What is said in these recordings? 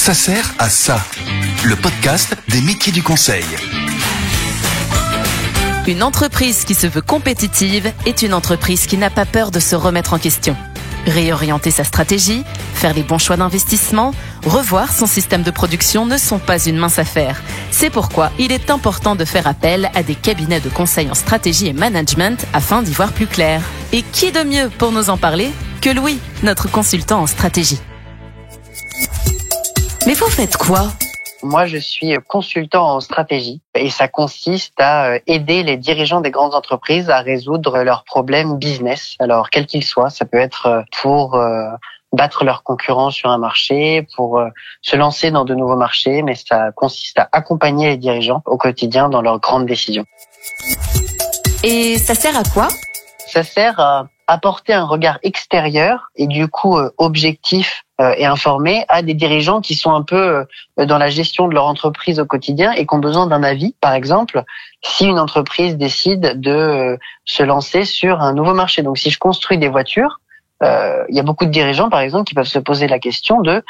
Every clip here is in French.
Ça sert à ça. Le podcast des métiers du conseil. Une entreprise qui se veut compétitive est une entreprise qui n'a pas peur de se remettre en question. Réorienter sa stratégie, faire les bons choix d'investissement, revoir son système de production ne sont pas une mince affaire. C'est pourquoi il est important de faire appel à des cabinets de conseil en stratégie et management afin d'y voir plus clair. Et qui de mieux pour nous en parler que Louis, notre consultant en stratégie. Mais vous faites quoi ? Moi, je suis consultant en stratégie et ça consiste à aider les dirigeants des grandes entreprises à résoudre leurs problèmes business. Alors, quels qu'ils soient, ça peut être pour battre leurs concurrents sur un marché, pour se lancer dans de nouveaux marchés, mais ça consiste à accompagner les dirigeants au quotidien dans leurs grandes décisions. Et ça sert à quoi ? Ça sert à apporter un regard extérieur et du coup objectif et informé à des dirigeants qui sont un peu dans la gestion de leur entreprise au quotidien et qui ont besoin d'un avis. Par exemple, si une entreprise décide de se lancer sur un nouveau marché. Donc si je construis des voitures, il y a beaucoup de dirigeants par exemple qui peuvent se poser la question de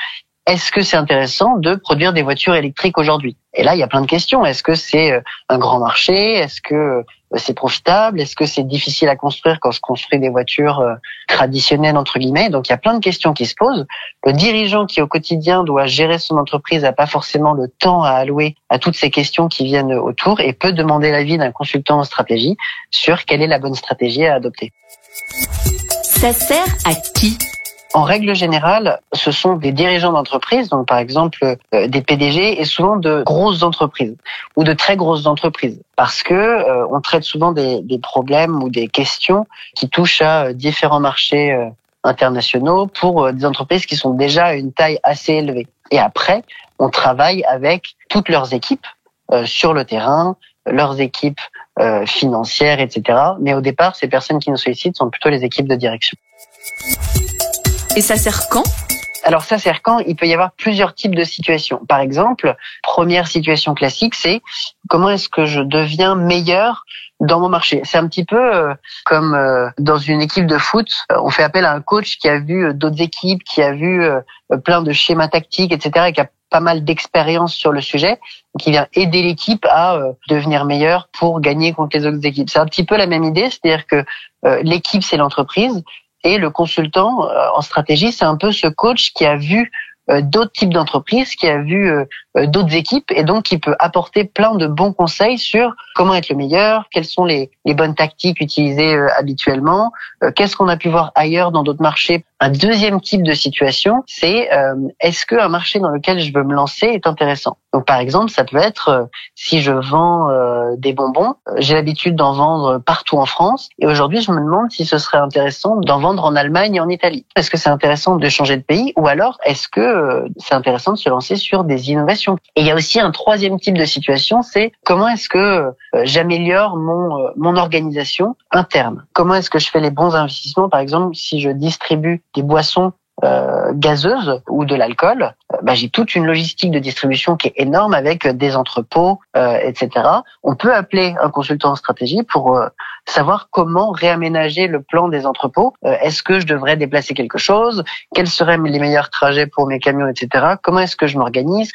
est-ce que c'est intéressant de produire des voitures électriques aujourd'hui ? Et là, il y a plein de questions. Est-ce que c'est un grand marché ? Est-ce que c'est profitable ? Est-ce que c'est difficile à construire quand je construis des voitures traditionnelles, entre guillemets ? Donc, il y a plein de questions qui se posent. Le dirigeant qui, au quotidien, doit gérer son entreprise n'a pas forcément le temps à allouer à toutes ces questions qui viennent autour et peut demander l'avis d'un consultant en stratégie sur quelle est la bonne stratégie à adopter. Ça sert à qui ? En règle générale, ce sont des dirigeants d'entreprise, donc par exemple des PDG et souvent de grosses entreprises ou de très grosses entreprises, parce que on traite souvent des problèmes ou des questions qui touchent à différents marchés internationaux pour des entreprises qui sont déjà à une taille assez élevée. Et après, on travaille avec toutes leurs équipes sur le terrain, leurs équipes financières, etc. Mais au départ, ces personnes qui nous sollicitent sont plutôt les équipes de direction. Et ça sert quand ? Alors ça sert quand ? Il peut y avoir plusieurs types de situations. Par exemple, première situation classique, c'est comment est-ce que je deviens meilleur dans mon marché ? C'est un petit peu comme dans une équipe de foot, on fait appel à un coach qui a vu d'autres équipes, qui a vu plein de schémas tactiques, etc., et qui a pas mal d'expérience sur le sujet, qui vient aider l'équipe à devenir meilleure pour gagner contre les autres équipes. C'est un petit peu la même idée, c'est-à-dire que l'équipe, c'est l'entreprise, et le consultant en stratégie, c'est un peu ce coach qui a vu d'autres types d'entreprises, qui a vu d'autres équipes et donc qui peut apporter plein de bons conseils sur comment être le meilleur, quelles sont les bonnes tactiques utilisées habituellement, qu'est-ce qu'on a pu voir ailleurs dans d'autres marchés. Un deuxième type de situation, c'est est-ce qu'un marché dans lequel je veux me lancer est intéressant ? Donc par exemple, ça peut être si je vends des bonbons, j'ai l'habitude d'en vendre partout en France et aujourd'hui je me demande si ce serait intéressant d'en vendre en Allemagne et en Italie. Est-ce que c'est intéressant de changer de pays ou alors est-ce que c'est intéressant de se lancer sur des innovations ? Et il y a aussi un troisième type de situation, c'est comment est-ce que j'améliore mon organisation interne ? Comment est-ce que je fais les bons investissements ? Par exemple, si je distribue des boissons gazeuses ou de l'alcool, j'ai toute une logistique de distribution qui est énorme avec des entrepôts, etc. On peut appeler un consultant en stratégie pour savoir comment réaménager le plan des entrepôts. Est-ce que je devrais déplacer quelque chose ? Quels seraient les meilleurs trajets pour mes camions, etc. Comment est-ce que je m'organise ?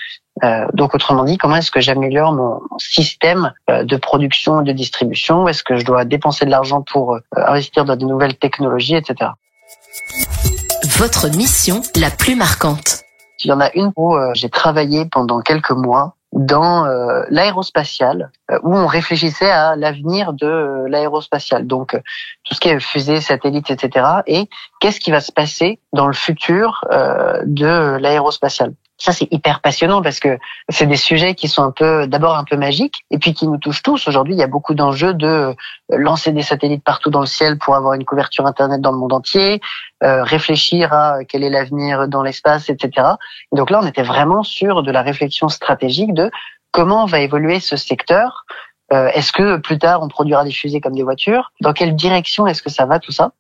Donc autrement dit, comment est-ce que j'améliore mon système de production et de distribution ? Est-ce que je dois dépenser de l'argent pour investir dans de nouvelles technologies, etc. Votre mission la plus marquante ? Il y en a une où j'ai travaillé pendant quelques mois dans l'aérospatial, où on réfléchissait à l'avenir de l'aérospatial. Donc tout ce qui est fusée, satellite, etc. Et qu'est-ce qui va se passer dans le futur de l'aérospatial ? Ça, c'est hyper passionnant parce que c'est des sujets qui sont d'abord un peu magiques et puis qui nous touchent tous. Aujourd'hui, il y a beaucoup d'enjeux de lancer des satellites partout dans le ciel pour avoir une couverture Internet dans le monde entier, réfléchir à quel est l'avenir dans l'espace, etc. Et donc là, on était vraiment sur de la réflexion stratégique de comment va évoluer ce secteur. Est-ce que plus tard, on produira des fusées comme des voitures ? Dans quelle direction est-ce que ça va, tout ça ?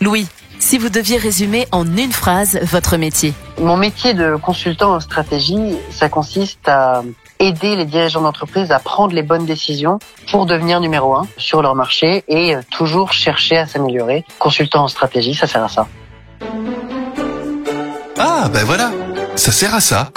Louis, si vous deviez résumer en une phrase votre métier. Mon métier de consultant en stratégie, ça consiste à aider les dirigeants d'entreprise à prendre les bonnes décisions pour devenir numéro 1 sur leur marché et toujours chercher à s'améliorer. Consultant en stratégie, ça sert à ça. Ah, ben voilà. Ça sert à ça.